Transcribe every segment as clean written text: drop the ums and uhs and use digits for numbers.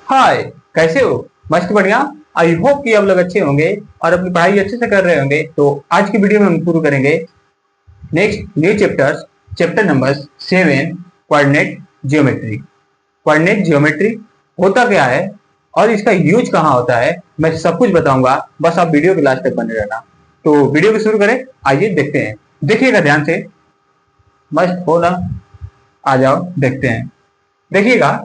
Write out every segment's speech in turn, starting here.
हाय, कैसे हो? मस्त बढ़िया। आई होप कि आप लोग अच्छे होंगे और अपनी पढ़ाई अच्छे से कर रहे होंगे। तो आज की वीडियो में हम शुरू करेंगे next new chapters, chapter number 7, coordinate geometry. Coordinate geometry होता क्या है और इसका यूज कहाँ होता है, मैं सब कुछ बताऊंगा। बस आप वीडियो के लास्ट तक बने रहना। तो वीडियो को शुरू करें, आइए देखते हैं। देखिएगा ध्यान से, मस्त हो ना? आ जाओ देखते हैं। देखिएगा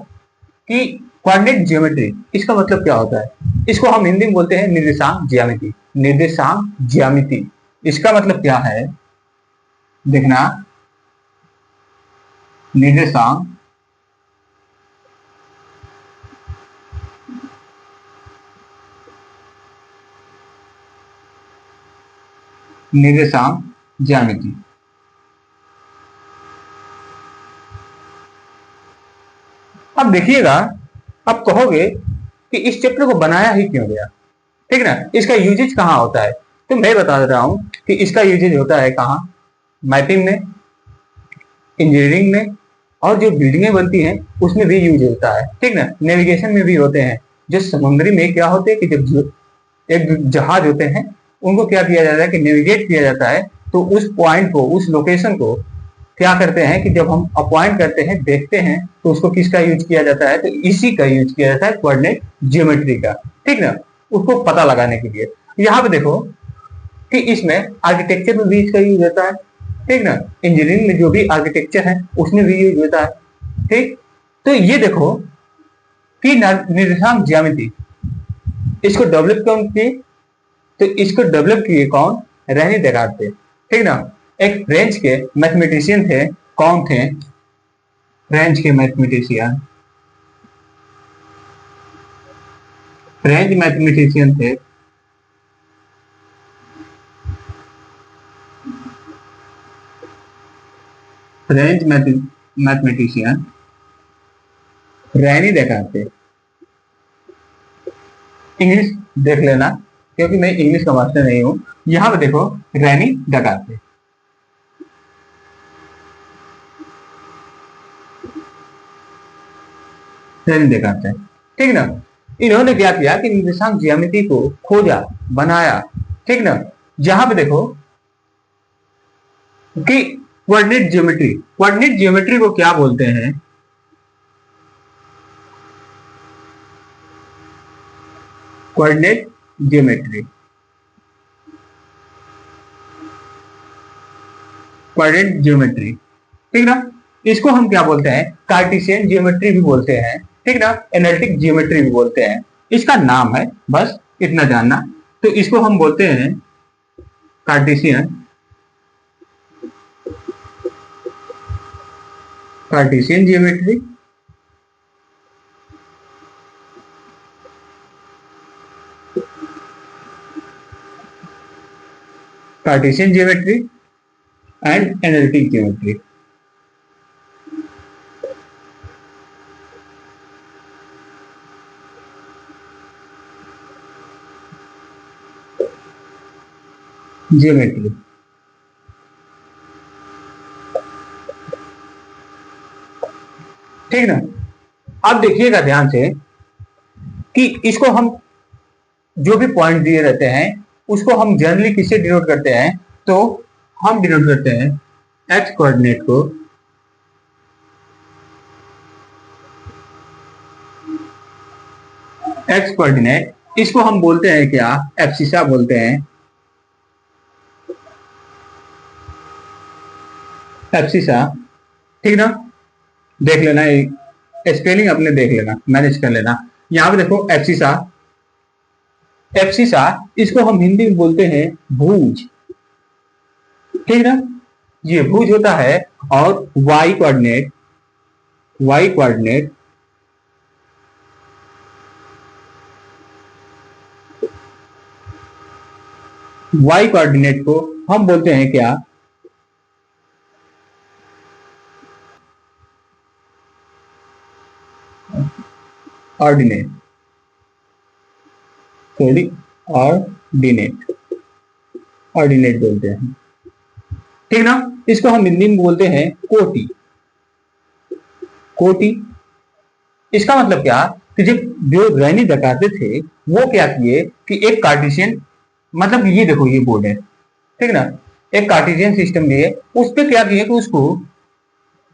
कि कोऑर्डिनेट ज्योमेट्री इसका मतलब क्या होता है। इसको हम हिंदी में बोलते हैं निर्देशांक ज्यामिति। निर्देशांक ज्यामिति इसका मतलब क्या है, देखना। निर्देशांक निर्देशांक ज्यामिति। अब देखिएगा, अब कहोगे कि इस चैप्टर को बनाया ही क्यों गया, ठीक ना? इसका यूजेज कहाँ होता है, तो मैं बता रहा हूं कि इसका यूजेज होता है कहाँ। मैपिंग में, इंजीनियरिंग में, और जो बिल्डिंगें बनती हैं उसमें भी यूज होता है, ठीक ना? नेविगेशन में भी होते हैं। जो समुद्री में क्या होते हैं कि जब एक जहाज होते हैं उनको क्या किया जाता है कि नेविगेट किया जाता है। तो उस पॉइंट को, उस लोकेशन को क्या करते हैं कि जब हम अपॉइंट करते हैं, देखते हैं, तो उसको किसका यूज किया जाता है, तो इसी का यूज किया जाता है, कोऑर्डिनेट ज्योमेट्री का, ठीक ना? उसको पता लगाने के लिए। यहाँ पे देखो कि इसमें आर्किटेक्चर में भी इसका यूज होता है, ठीक ना? इंजीनियरिंग में जो भी आर्किटेक्चर है उसमें भी यूज होता है, ठीक। तो ये देखो कि निर्देशांक ज्यामिति इसको डेवलप कौन किए, तो इसको डेवलप किए कौन? रेनी डेकार्ट थे, ठीक ना? एक फ्रेंच के मैथमेटिशियन थे। कौन थे? फ्रेंच के मैथमेटिशियन, फ्रेंच मैथमेटिशियन थे फ्रेंच मैथमेटिशियन रेनी डेकार्ट थे। इंग्लिश देख लेना क्योंकि मैं इंग्लिश का मास्टर नहीं हूं। यहां पे देखो, रेनी डेकार्ट थे, रेनी डेकार्ट थे, ठीक ना? इन्होंने क्या किया कि निर्देशांक ज्यामिति को खोजा, बनाया, ठीक ना? जहां पे देखो कि कोऑर्डिनेट ज्योमेट्री को क्या बोलते हैं? कोऑर्डिनेट ज्योमेट्री, कोऑर्डिनेट ज्योमेट्री, ठीक ना? इसको हम क्या बोलते हैं? कार्टेशियन ज्योमेट्री भी बोलते हैं, ठीक ना? एनालिटिक ज्योमेट्री भी बोलते हैं। इसका नाम है, बस इतना जानना। तो इसको हम बोलते हैं Cartesian, Cartesian geometry, Cartesian geometry and analytic geometry. Geometry, ठीक ना? अब देखिएगा ध्यान से कि इसको हम जो भी पॉइंट दिए रहते हैं उसको हम जनरली किससे डिनोट करते हैं, तो हम डिनोट करते हैं एक्स कोऑर्डिनेट को एक्स कोऑर्डिनेट इसको हम बोलते हैं क्या? एब्सिसा बोलते हैं, एब्सिसा, ठीक ना? देख लेना, स्पेलिंग अपने देख लेना, मैनेज कर लेना। यहां पे देखो एब्सिसा, एब्सिसा इसको हम हिंदी में बोलते हैं भुज, ठीक ना? ये भुज होता है। और Y coordinate, Y coordinate Y coordinate को हम बोलते हैं क्या? ऑर्डिनेट, सॉरी, ऑर्डिनेट, ऑर्डिनेट बोलते हैं, ठीक ना? इसको हम हिंदी में बोलते हैं कोटि, कोटि। इसका मतलब क्या? तो जो रैनी डकाते थे वो क्या किए कि एक कार्टेशियन, मतलब ये देखो ये बोर्ड है, ठीक ना, एक कार्टेशियन सिस्टम लिए, उस पे क्या किए कि उसको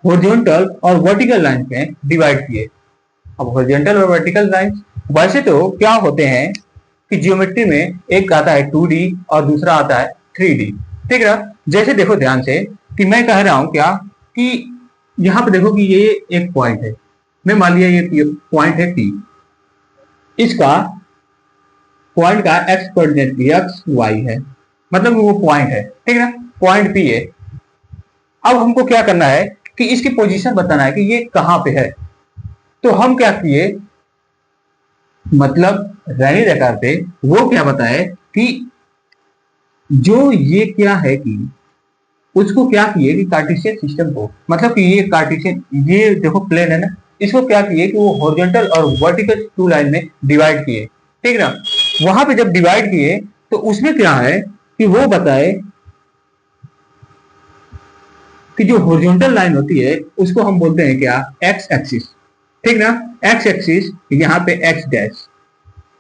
हॉरिजॉन्टल और वर्टिकल लाइन में डिवाइड किए। अब हॉरिजॉन्टल और वर्टिकल लाइन वैसे तो क्या होते हैं कि जियोमेट्री में एक आता है 2D और दूसरा आता है 3D, ठीक है। जैसे देखो ध्यान से कि मैं कह रहा हूं क्या कि यहाँ पे देखो कि ये एक पॉइंट है, मैं मान लिया ये पॉइंट है P, इसका पॉइंट का एक्स कोऑर्डिनेट एक्स वाई है, मतलब वो पॉइंट है, ठीक है ना, पॉइंट P है। अब हमको क्या करना है कि इसकी पोजीशन बताना है कि ये कहां पे है। तो हम क्या किए, मतलब रैनी डैकार्टे वो क्या बताए कि जो ये क्या है कि उसको क्या किए कि कार्टेशियन सिस्टम को, मतलब कि ये कार्टेशियन, ये देखो प्लेन है ना, इसको क्या किए कि वो हॉरिजॉन्टल और वर्टिकल टू लाइन में डिवाइड किए, ठीक है ना। वहां पे जब डिवाइड किए तो उसमें क्या है कि वो बताए कि जो हॉरिजॉन्टल लाइन होती है उसको हम बोलते हैं क्या, एक्स एक्सिस, ठीक ना, एक्स एक्सिस यहाँ पे एक्स डैश,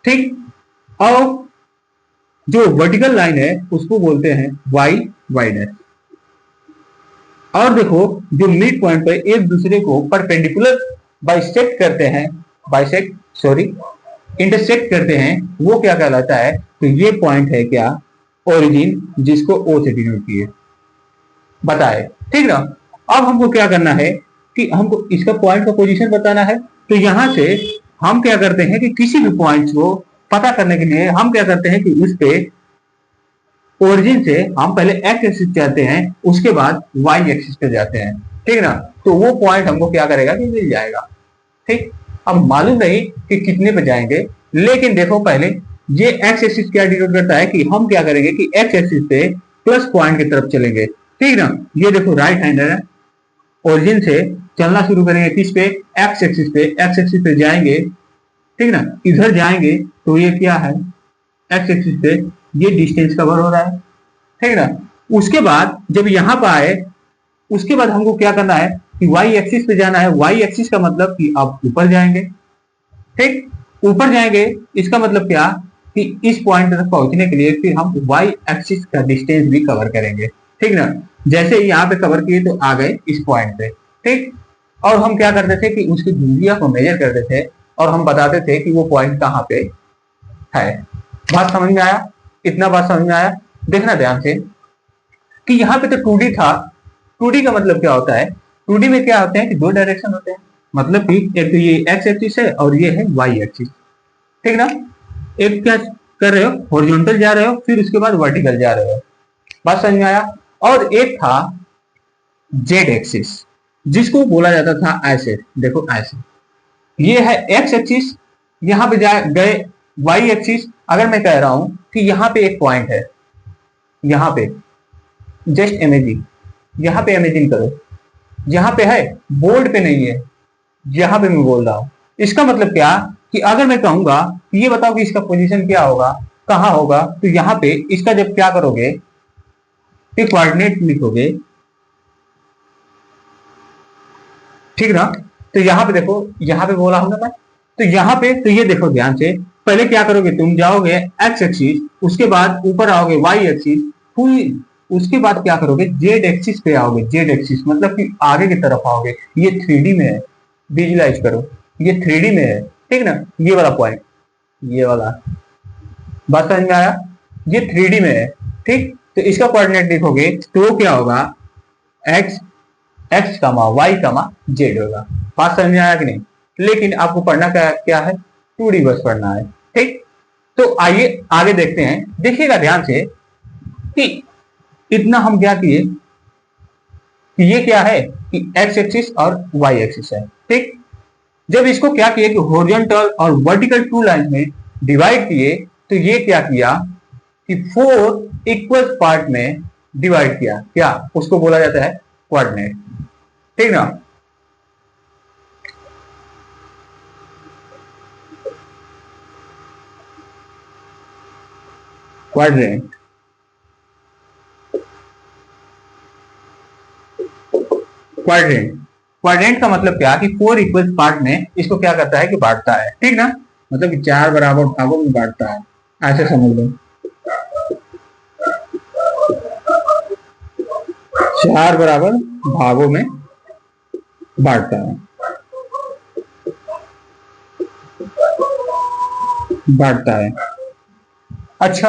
ठीक। और जो वर्टिकल लाइन है उसको बोलते हैं वाई वाई डैश। और देखो जो मिड पॉइंट पर एक दूसरे को परपेंडिकुलर बाइसेक्ट करते हैं, बाइसेक्ट सॉरी इंटरसेक्ट करते हैं, वो क्या कहलाता है, तो ये पॉइंट है क्या, ओरिजिन, जिसको ओ से डिनोट किए बताए, ठीक ना। अब हमको क्या करना है कि हमको इसका पॉइंट का पोजीशन बताना है। तो यहां से हम क्या करते हैं कि किसी भी पॉइंट को पता करने के लिए हम क्या करते हैं कि उस पे ओरिजिन से हम पहले एक्स एक्सिस जाते हैं, उसके बाद वाई एक्सिस पे जाते हैं, ठीक ना। तो वो पॉइंट हमको क्या करेगा कि मिल जाएगा, ठीक। अब मालूम नहीं कि कितने पे जाएंगे, लेकिन देखो पहले ये एक्स एक्सिस क्या डिनोट करता है कि हम क्या करेंगे कि एक्स एक्सिस पे प्लस पॉइंट की तरफ चलेंगे, ठीक ना। ये देखो राइट हैंडर है, ओरिजिन से चलना शुरू करेंगे किस पे, एक्स एक्सिस पे, एक्स एक्सिस पे जाएंगे, ठीक ना, इधर जाएंगे तो ये क्या है, एक्स एक्सिस पे ये डिस्टेंस कवर हो रहा है, ठीक ना। उसके बाद जब यहां पर आए, उसके बाद हमको क्या करना है कि वाई एक्सिस पे जाना है। वाई एक्सिस का मतलब कि आप ऊपर जाएंगे, ठीक, ऊपर जाएंगे, इसका मतलब क्या कि इस पॉइंट तक पहुंचने के लिए फिर हम वाई एक्सिस का डिस्टेंस भी कवर करेंगे, ठीक ना। जैसे ही यहाँ पे कवर किए तो आ गए इस पॉइंट पे, ठीक। और हम क्या करते थे कि उसकी दूरियां को मेजर करते थे और हम बताते थे कि वो पॉइंट कहाँ पे है। बात समझ में आया, इतना बात समझ में आया। देखना ध्यान से कि यहाँ पे तो 2D था, 2D का मतलब क्या होता है, 2D में क्या होते हैं कि दो डायरेक्शन होते हैं, मतलब कि एक तो ये एक्स एक्सिस है और ये है वाई एक्सिस, ठीक ना। एक क्या कर रहे हो, हॉरिजॉन्टल जा रहे हो, फिर उसके बाद वर्टिकल जा रहे हो, बात समझ में आया। और एक था जेड एक्सिस, जिसको बोला जाता था ऐसे, देखो ऐसे, ये है एक्स एक्सिस, यहाँ पे जा गए वाई एक्सिस। अगर मैं कह रहा हूं कि यहाँ पे एक पॉइंट है, यहाँ पे जस्ट इमेजिन, यहाँ पे इमेजिन करो, यहाँ पे है, बोर्ड पे नहीं है, यहाँ पे मैं बोल रहा हूँ। इसका मतलब क्या कि अगर मैं कहूंगा कि ये बताओ कि इसका पोजीशन क्या होगा, कहाँ होगा, तो यहाँ पे इसका जब क्या करोगे कि कोऑर्डिनेट लिखोगे, ठीक ना। तो यहाँ पे देखो, यहाँ पे बोला हूं ना मैं, तो यहाँ पे तो ये देखो ध्यान से, पहले क्या करोगे, तुम जाओगे एक्स एक्सिस, उसके बाद ऊपर आओगे वाई एक्सिस, फिर उसके बाद क्या करोगे, जेड एक्सिस पे आओगे, जेड एक्सिस मतलब कि आगे की तरफ आओगे। ये 3D में है, विजुलाइज करो, ये 3D में है, ठीक ना, ये वाला पॉइंट, ये वाला, बात समझ में आया, ये 3D में है, ठीक। तो इसका कोऑर्डिनेट लिखोगे तो क्या होगा, एक्स एक्स कमा वाई कमा जेड होगा। बात समझ में आया कि नहीं। लेकिन आपको पढ़ना क्या क्या है, 2D बस पढ़ना है, ठीक। तो आइए आगे देखते हैं, देखिएगा ध्यान से कि इतना हम क्या किए कि ये क्या है कि एक्स एक्सिस और वाई एक्सिस है, ठीक। जब इसको क्या किए कि हॉरिजॉन्टल और वर्टिकल टू लाइन में डिवाइड किए, तो ये क्या किया कि 4 इक्वल पार्ट में डिवाइड किया, क्या उसको बोला जाता है कोऑर्डिनेट, ठीक ना। क्वाड्रेंट, क्वाड्रेंट, क्वाड्रेंट का मतलब क्या कि 4 इक्वल पार्ट में इसको क्या करता है कि बांटता है, ठीक ना, मतलब कि 4 बराबर भागों में बांटता है, ऐसे समझ लो। 4 बराबर भागों में बांटता है, बांटता है। अच्छा,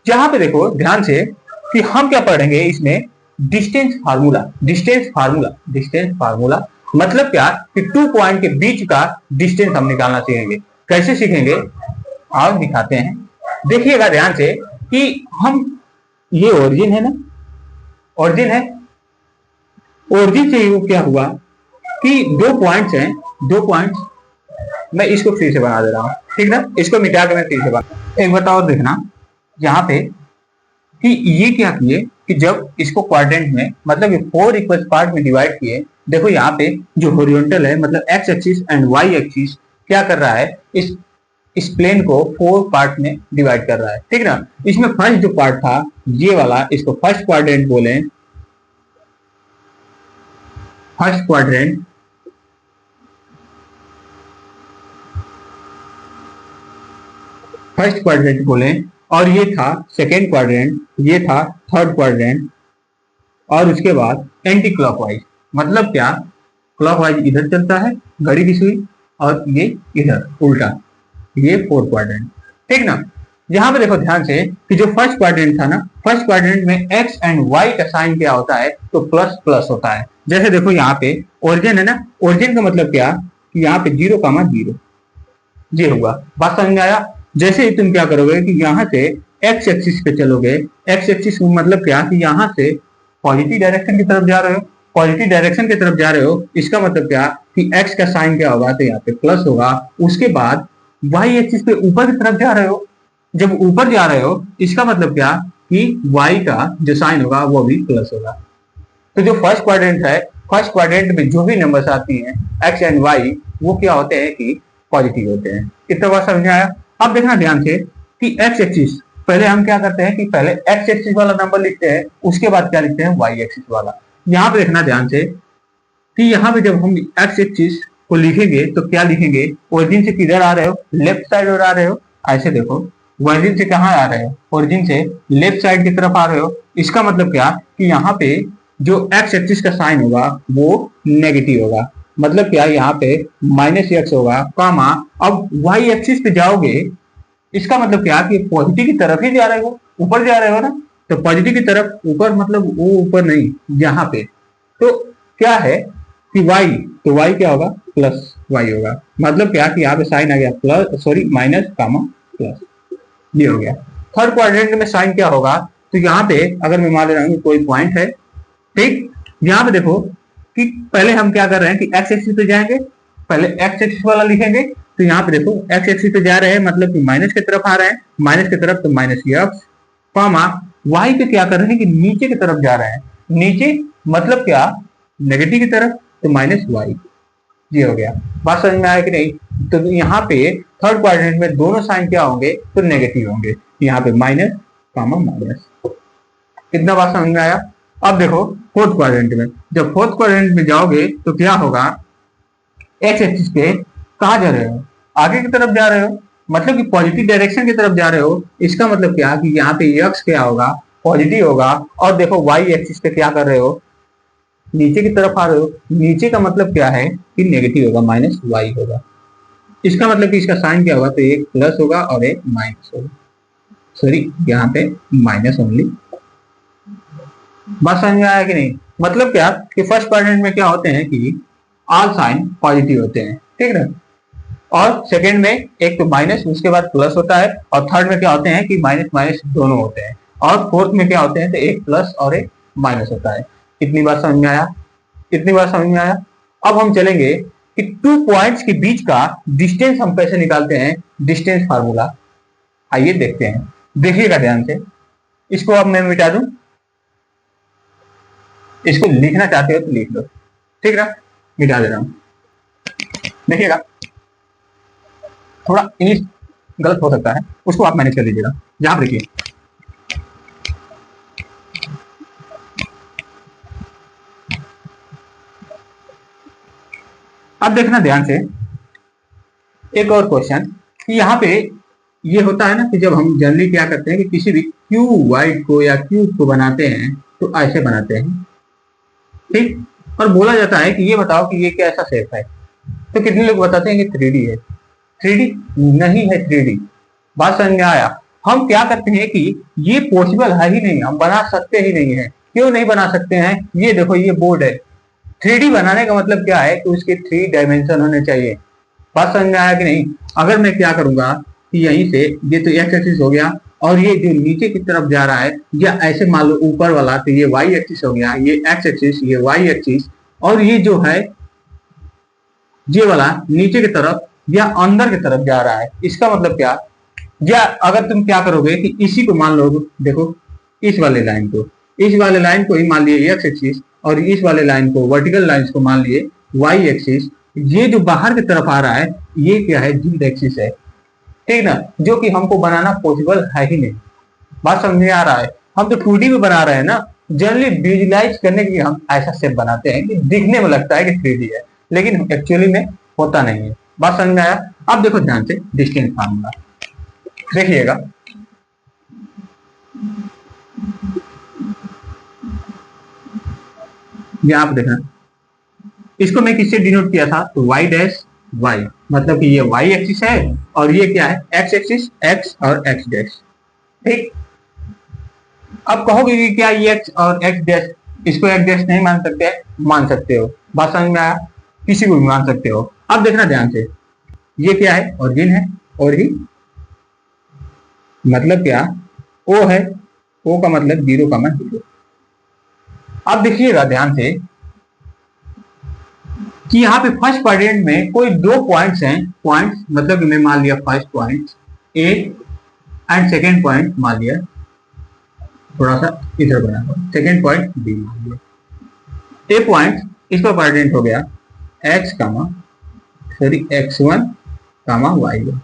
यहां पे देखो ध्यान से कि हम क्या पढ़ेंगे इसमें, distance formula. Distance formula, distance formula मतलब क्या कि 2 पॉइंट के बीच का डिस्टेंस हम निकालना सीखेंगे। कैसे सीखेंगे आओ दिखाते हैं। देखिएगा ध्यान से कि हम, ये ओरिजिन है ना, ओरिजिन है, ओरिजिन से वो क्या हुआ कि 2 पॉइंट्स हैं, 2 पॉइंट्स, मैं इसको फिर से बना दे रहा हूं, ठीक ना, इसको मिटा के मैं फिर से बना, एक बार और देखना यहाँ पे कि ये क्या किए कि जब इसको क्वाड्रेंट में मतलब 4 इक्वल पार्ट में डिवाइड किए, देखो यहाँ पे जो हॉरिजॉन्टल है मतलब X axis and Y axis क्या कर रहा है, इस प्लेन को 4 पार्ट में डिवाइड कर रहा है, ठीक ना। इसमें फर्स्ट जो पार्ट था ये वाला, इसको फर्स्ट क्वाड्रेंट बोले, फर्स्ट क्वाड्रेंट, फर्स्ट क्वाड्रेंट बोले, और ये था सेकेंड क्वाड्रेंट, ये था थर्ड क्वाड्रेंट, और उसके बाद एंटी क्लॉकवाइज मतलब क्या, क्लॉकवाइज इधर चलता है घड़ी की सुई, और ये इधर उल्टा, ये फोर्थ क्वाड्रेंट, ठीक ना। यहां पे देखो ध्यान से कि जो फर्स्ट क्वाड्रेंट था ना, फर्स्ट क्वाड्रेंट में एक्स एंड वाई का साइन क्या होता है, तो प्लस प्लस होता है। जैसे देखो यहाँ पे ओरिजिन है ना, ओरिजिन का मतलब क्या कि यहाँ पे 0,0 ये होगा, बात समझ में आया। जैसे ही तुम क्या करोगे कि यहाँ से एक्स एक्सिस पे चलोगे, एक्स एक्सिस मतलब क्या कि यहाँ से पॉजिटिव डायरेक्शन की तरफ जा रहे हो, पॉजिटिव डायरेक्शन की तरफ जा रहे हो, इसका मतलब क्या कि एक्स का साइन क्या होगा, तो यहाँ पे प्लस होगा। उसके बाद वाई एक्सिस पे ऊपर की तरफ जा रहे हो, जब ऊपर जा रहे हो इसका मतलब क्या कि वाई का जो साइन होगा वो भी प्लस होगा। तो जो फर्स्ट क्वाड्रेंट है, फर्स्ट क्वाड्रेंट में जो भी नंबर्स आती हैं एक्स एंड वाई, वो क्या होते हैं कि पॉजिटिव होते हैं। इतना बात समझ में आया। अब देखना ध्यान से कि एक्स एक्सिस, पहले हम क्या करते हैं कि पहले एक्स एक्सिस वाला नंबर लिखते हैं, उसके बाद क्या लिखते हैं, वाई एक्सिस वाला। यहाँ पे देखना ध्यान से कि यहाँ पे जब हम एक्स एक्सिस को लिखेंगे तो क्या लिखेंगे, ओरिजिन से किधर आ रहे हो, लेफ्ट साइड और आ रहे हो, ऐसे देखो ओरिजिन से कहाँ आ रहे हो, ओरिजिन से लेफ्ट साइड की तरफ आ रहे हो। इसका मतलब क्या कि यहाँ पे जो एक्स एक्सिस का साइन होगा वो नेगेटिव होगा, मतलब क्या यहाँ पे माइनस एक्स होगा, कामा, अब वाई एक्सिस पे जाओगे इसका मतलब क्या कि पॉजिटिव की तरफ ही जा रहे हो, ऊपर जा रहे हो ना, तो पॉजिटिव की तरफ ऊपर मतलब वो ऊपर नहीं, यहाँ पे तो क्या है कि y, तो y क्या होगा, प्लस y होगा, मतलब क्या कि यहाँ पे साइन आ गया प्लस, सॉरी माइनस कामा प्लस, ये हो गया। थर्ड क्वाड्रेंट में साइन क्या होगा, तो यहाँ पे अगर मैं मान ले रहा हूँ कोई पॉइंट है, ठीक, यहाँ पे देखो कि पहले हम क्या कर रहे हैं कि एक्स एक्सिस पे जाएंगे, पहले एक्स एक्सिस वाला लिखेंगे, तो यहाँ पे देखो एक्स एक्सिस पे जा रहे हैं मतलब कि माइनस की तरफ आ रहे हैं, माइनस की तरफ तो माइनस एक्स, कॉमा वाई पे क्या कर रहे हैं कि नीचे की तरफ जा रहे हैं, नीचे मतलब क्या नेगेटिव की तरफ, तो माइनस वाई, ये हो गया। बात समझ में आया कि नहीं। तो यहाँ पे थर्ड क्वाड्रेंट में दोनों साइन क्या होंगे, तो नेगेटिव होंगे, यहाँ पे माइनस कामा माइनस। कितना बात समझ में आया। अब देखो फोर्थ क्वाड्रेंट में, जब फोर्थ क्वाड्रेंट में जाओगे तो क्या होगा, एक्स एक्सिस पे कहाँ जा रहे हो, आगे की तरफ जा रहे हो, मतलब कि पॉजिटिव डायरेक्शन की तरफ जा रहे हो। इसका मतलब क्या कि यहाँ पे एक्स क्या होगा, पॉजिटिव होगा, और देखो वाई एक्सिस पे क्या कर रहे हो, नीचे की तरफ आ रहे हो, नीचे का मतलब क्या है कि नेगेटिव होगा, माइनस वाई होगा। इसका मतलब कि इसका साइन क्या होगा, तो एक प्लस होगा और एक माइनस होगा, सॉरी यहाँ पे माइनस ओनली। बात समझ में आया कि नहीं। मतलब क्या कि फर्स्ट क्वाड्रेंट में क्या होते हैं कि ऑल साइन पॉजिटिव होते हैं, ठीक है, और सेकंड में एक तो माइनस उसके बाद प्लस होता है, और थर्ड में क्या होते हैं कि माइनस माइनस दोनों होते हैं, और फोर्थ में क्या होते हैं तो एक प्लस और एक माइनस होता है। इतनी बात समझ में आया, इतनी बात समझ में आया। अब हम चलेंगे कि 2 पॉइंट्स के बीच का डिस्टेंस हम कैसे निकालते हैं, डिस्टेंस फार्मूला आइए देखते हैं। देखिएगा ध्यान से, इसको अब मैं मिटा दूं, इसको लिखना चाहते हो तो लिख लो, ठीक ना, मिटा दे रहा हूं। देखिएगा थोड़ा इंग्लिश गलत हो सकता है, उसको आप मैनेज कर लीजिएगा। यहां देखिए अब देखना ध्यान से एक और क्वेश्चन कि यहाँ पे ये होता है ना कि जब हम जनरली क्या करते हैं कि किसी भी क्यूबॉइड को या क्यूब को बनाते हैं तो ऐसे बनाते हैं, ठीक। और बोला जाता है कि ये बताओ कि ये कैसा शेप है, तो कितने लोग बताते हैं कि 3D है। 3D नहीं है, 3D बात समझ में आया। हम क्या करते हैं कि ये पॉसिबल है ही नहीं, हम बना सकते ही नहीं है। क्यों नहीं बना सकते हैं? ये देखो ये बोर्ड है, 3D बनाने का मतलब क्या है कि उसके 3 डायमेंशन होने चाहिए। बात समझ में आया कि नहीं? अगर मैं क्या करूंगा कि यहीं से ये तो एक्स एक्सिस हो गया और ये जो नीचे की तरफ जा रहा है या ऐसे मान लो ऊपर वाला तो ये वाई एक्सिस हो गया, ये एक्स एक्सिस, ये वाई एक्सिस, और ये जो है ये वाला नीचे की तरफ या अंदर की तरफ जा रहा है। इसका मतलब क्या? या अगर तुम क्या करोगे कि इसी को मान लो, देखो इस वाले लाइन को ही मान लिए एक्स एक्सिस और इस वाले लाइन को वर्टिकल लाइंस को मान लिए वाई एक्सिस। ये जो बाहर की तरफ आ रहा है ये क्या है? जेड एक्सिस है, ठीक ना, जो कि हमको बनाना पॉसिबल है ही नहीं। बात समझ में आ रहा है? हम तो 2D में बना रहे हैं ना, जनरली विजुलाइज करने के लिए हम ऐसा शेप बनाते हैं कि दिखने में लगता है कि 3D है, लेकिन एक्चुअली में होता नहीं है। बात समझ में आया? अब देखो ध्यान से डिस्टेंस फार्मूला देखिएगा। यहाँ पे देखना, इसको मैं किससे डिनोट किया था? तो y डैश y, मतलब कि ये y एक्सिस है और ये क्या है? x एक्सिस, x और x डैश, ठीक। अब कहोगे कि क्या ये x और x डैश, इसको x डैश नहीं मान सकते? मान सकते हो। बात समझ में आया? किसी को भी मान सकते हो। अब देखना ध्यान से, ये क्या है? ओरिजिन है, और ही मतलब क्या? O है, O का मतलब 0,0। अब देखिएगा ध्यान से कि यहाँ पे फर्स्ट क्वाड्रेंट में कोई 2 पॉइंट्स हैं, पॉइंट्स मतलब कि मैं मान लिया first point A and second point मान लिया, थोड़ा सा इधर बना हुआ, सेकेंड पॉइंट बी मान लिया। ए पॉइंट इसका क्वाड्रेंट हो गया x1, y1,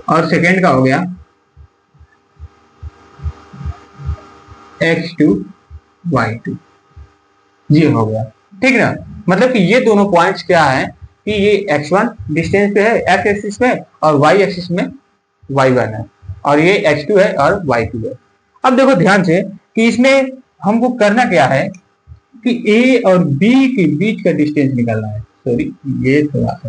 और सेकेंड का हो गया x2, y2, ये हो गया, ठीक ना। मतलब कि ये दोनों पॉइंट्स क्या है कि ये x1 डिस्टेंस पे है x एक्सिस में और y एक्सिस में y1 है, और ये x2 है और y2 है। अब देखो ध्यान से कि इसमें हमको करना क्या है कि a और b के बीच का डिस्टेंस निकालना है। सॉरी, ये थोड़ा सा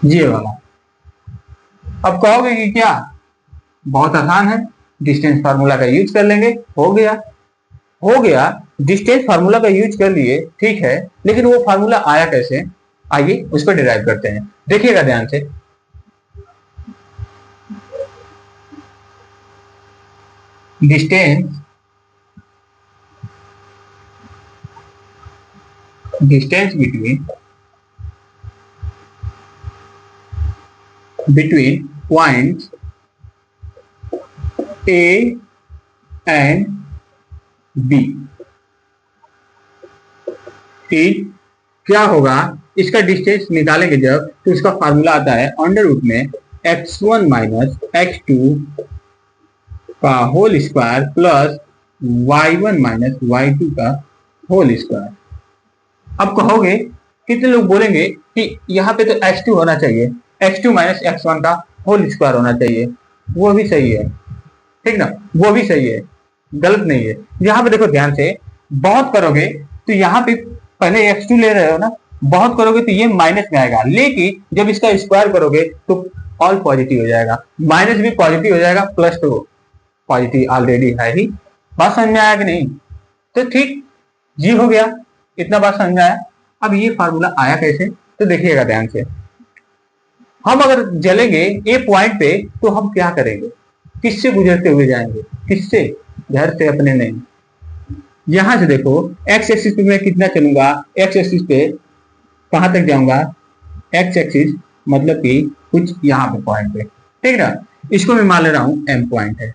ये वाला। अब कहोगे कि क्या? बहुत आसान है, डिस्टेंस फार्मूला का यूज कर लेंगे, हो गया। डिस्टेंस फार्मूला का यूज कर लिए, ठीक है, लेकिन वो फार्मूला आया कैसे? आइए उसको डिराइव करते हैं। देखिएगा ध्यान से, distance between points A and B, ठीक। क्या होगा? इसका डिस्टेंस निकालेंगे जब, तो इसका फार्मूला आता है अंडर रूट में x1 माइनस x2 का whole square plus y1 minus y2 का होल स्क्वायर। अब कहोगे, कितने लोग बोलेंगे कि यहाँ पे तो x2 होना चाहिए, x2 माइनस x1 का होल स्क्वायर होना चाहिए। वो भी सही है, ठीक ना, वो भी सही है, गलत नहीं है। यहाँ पे देखो ध्यान से, बहुत करोगे तो यहाँ पे पहले x2 ले रहे हो ना, बहुत करोगे तो ये माइनस में आएगा, लेकिन जब इसका स्क्वायर करोगे तो ऑल पॉजिटिव हो जाएगा, माइनस भी पॉजिटिव हो जाएगा, प्लस तो पॉजिटिव ऑलरेडी है ही। बात समझ में आया कि नहीं? तो ठीक, जी हो गया, इतना बात समझ में आया। अब ये फार्मूला आया कैसे? तो देखिएगा ध्यान से, हम अगर जलेंगे ए पॉइंट पे तो हम क्या करेंगे? किससे गुजरते हुए जाएंगे? किससे? घर से अपने नहीं। यहां से देखो, एक्स एक्सिस पे मैं कितना चलूंगा? एक्स एक्सिस पे कहां तक जाऊंगा? एक्स एक्सिस मतलब कि कुछ यहाँ पे पॉइंट पे, ठीक ना। इसको मैं मान ले रहा हूं एम पॉइंट है,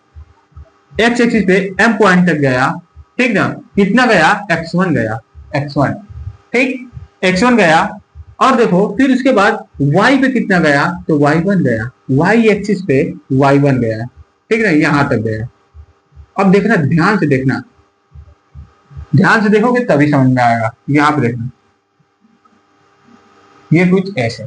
एक्स एक्सिस पे एम पॉइंट तक गया, ठीक ना। कितना गया? x1 गया, x1, ठीक, x1 गया। और देखो फिर उसके बाद y पे कितना गया? तो y1 गया, y एक्सिस पे y1 गया, ठीक ना, यहां तक गया। अब देखना, ध्यान से देखना, ध्यान से देखोगे तभी समझ में आएगा। यहाँ पे देखना, ये कुछ ऐसे,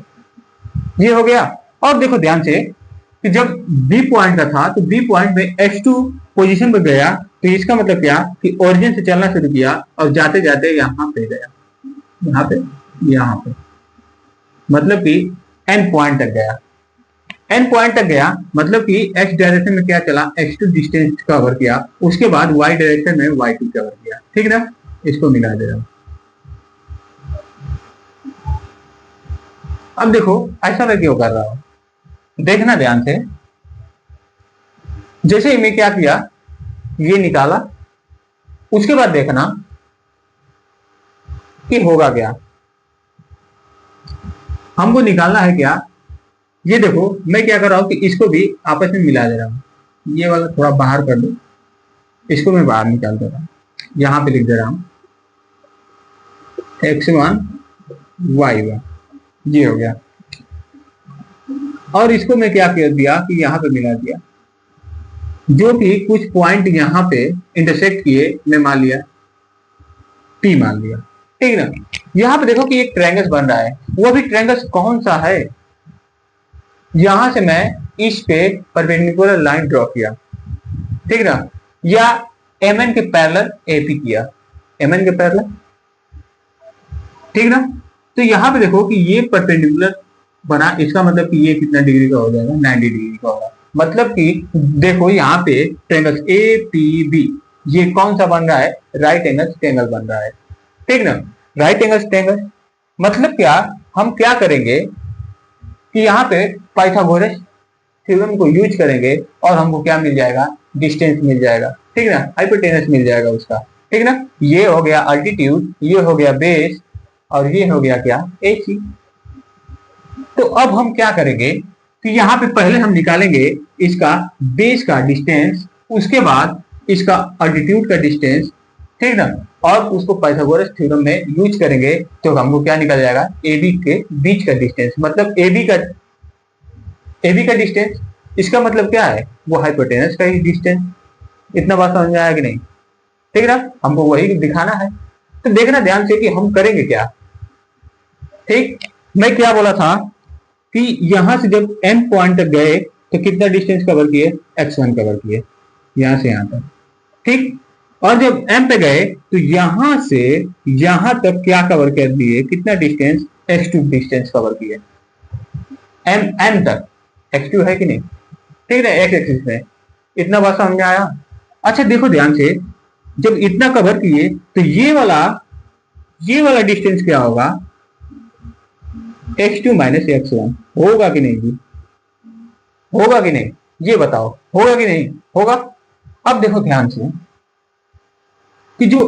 ये हो गया। और देखो ध्यान से कि जब बी पॉइंट का था तो बी पॉइंट में H2 पोजीशन पे गया, तो इसका मतलब क्या कि ओरिजिन से चलना शुरू किया और जाते जाते यहाँ पे गया, यहाँ पे, यहाँ पे, मतलब कि एन पॉइंट तक गया। एन पॉइंट तक गया मतलब कि एक्स डायरेक्शन में क्या चला, X2 डिस्टेंस कवर किया, उसके बाद वाई डायरेक्शन में Y2 कवर किया, ठीक ना। इसको मिला दे रहा हूं। अब देखो ऐसा मैं क्यों कर रहा हूं, देखना ध्यान से। जैसे ही मैं क्या किया, ये निकाला, उसके बाद देखना कि होगा क्या। हमको निकालना है क्या, ये देखो मैं क्या कर रहा हूं कि इसको भी आपस में मिला दे रहा हूं। ये वाला थोड़ा बाहर कर दो, इसको मैं बाहर निकाल दे रहा हूं, यहां पे लिख दे रहा हूं X1 Y1, ये हो गया। और इसको मैं क्या कर दिया कि यहां पे मिला दिया, जो कि कुछ पॉइंट यहां पे इंटरसेक्ट किए, मैं मान लिया P मान लिया, ठीक ना। यहां पे देखो कि एक ट्रायंगल बन रहा है, वो भी ट्रायंगल कौन सा है, यहां से मैं इस पे परपेंडिकुलर लाइन ड्रॉ किया, ठीक ना, या MN के पैरेलल AP किया, MN के पैरेलल, ठीक ना। तो यहां पे देखो कि ये परपेंडिकुलर बना, इसका मतलब कि ये कितना डिग्री का हो जाएगा, 90 डिग्री का होगा। मतलब कि देखो यहाँ पे ट्रायंगल APB, ये कौन सा बन रहा है, राइट एंगल ट्रायंगल बन रहा है, ठीक ना। राइट एंगल ट्रायंगल मतलब क्या, हम क्या करेंगे कि यहाँ पे पाइथागोरस थ्योरम को यूज करेंगे और हमको क्या मिल जाएगा, डिस्टेंस मिल जाएगा, ठीक ना, हाइपोटेनस मिल जाएगा उसका, ठीक ना। ये हो गया अल्टीट्यूड, ये हो गया बेस, और ये हो गया क्या, AC। तो अब हम क्या करेंगे कि यहाँ पे पहले हम निकालेंगे इसका बेस का डिस्टेंस, उसके बाद इसका अल्टीट्यूड का डिस्टेंस, ठीक ना, और उसको पाइथागोरस थ्योरम में यूज करेंगे, तो हमको क्या निकल जाएगा, AB के बीच का डिस्टेंस, मतलब AB का डिस्टेंस, इसका मतलब क्या है, वो हाइपोटेनस का ही डिस्टेंस। इतना बात समझ में आया कि नहीं, ठीक ना, हमको वही दिखाना है। तो देखना ध्यान से कि हम करेंगे क्या, ठीक। मैं क्या बोला था कि यहां से जब M पॉइंट तक गए तो कितना डिस्टेंस कवर किए, X1 कवर किए, यहां से यहां तक, ठीक। और जब M पे गए तो यहां से यहां तक क्या कवर कर दिए, कितना डिस्टेंस, X2 डिस्टेंस कवर किए, M तक, X2 है कि नहीं, ठीक है, X एक्सिस में। इतना बात समझ में आया। अच्छा देखो ध्यान से, जब इतना कवर किए तो ये वाला डिस्टेंस क्या होगा, X2 माइनस X1, होगा कि नहीं जी, होगा कि नहीं, ये बताओ, होगा कि नहीं होगा। अब देखो ध्यान से कि जो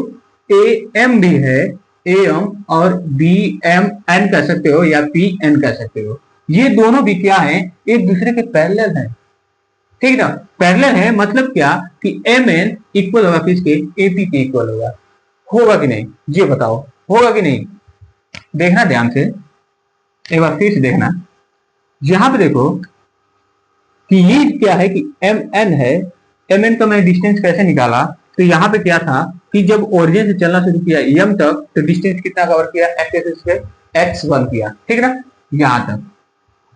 AM भी है, AM और BMN कह सकते हो या PN कह सकते हो, ये दोनों भी क्या है, एक दूसरे के पैरेलल हैं, ठीक ना। पैरेलल है मतलब क्या कि MN इक्वल होगा किसके, AP के इक्वल होगा कि नहीं, ये बताओ, होगा कि नहीं। देखना ध्यान से, एक बार फिर से देखना, यहां पे देखो कि ये क्या है कि MN है, MN का मैं डिस्टेंस कैसे निकाला, तो यहाँ पे क्या था कि जब ओरिजिन से चलना शुरू किया M तक, तो डिस्टेंस कितना कवर किया, X एक्सिस पे X1 किया, ठीक ना, यहां तक।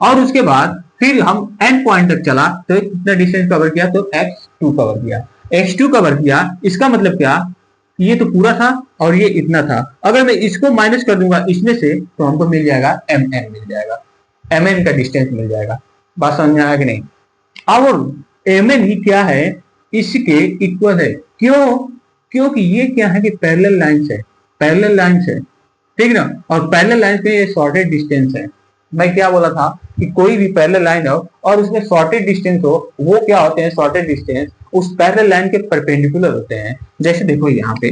और उसके बाद फिर हम N पॉइंट तक चला तो कितना डिस्टेंस कवर किया, तो X2 कवर किया, X2 कवर किया। इसका मतलब क्या, ये तो पूरा था और ये इतना था, अगर मैं इसको माइनस कर दूंगा इसमें से तो हमको मिल जाएगा MN, मिल जाएगा MN का डिस्टेंस मिल जाएगा। बात समझ में आया कि नहीं। और MN ही क्या है, इसके इक्वल है, क्यों, क्योंकि ये क्या है कि पैरेलल लाइंस है, पैरेलल लाइंस है, ठीक ना। और पैरेलल लाइंस में ये शॉर्टेड डिस्टेंस है। मैं क्या बोला था कि कोई भी पैरेलल लाइन हो और उसमें शॉर्टेड डिस्टेंस हो, वो क्या होते हैं, शॉर्टेड डिस्टेंस उस पैरेलल लाइन के परपेंडिकुलर होते हैं। जैसे देखो यहाँ पे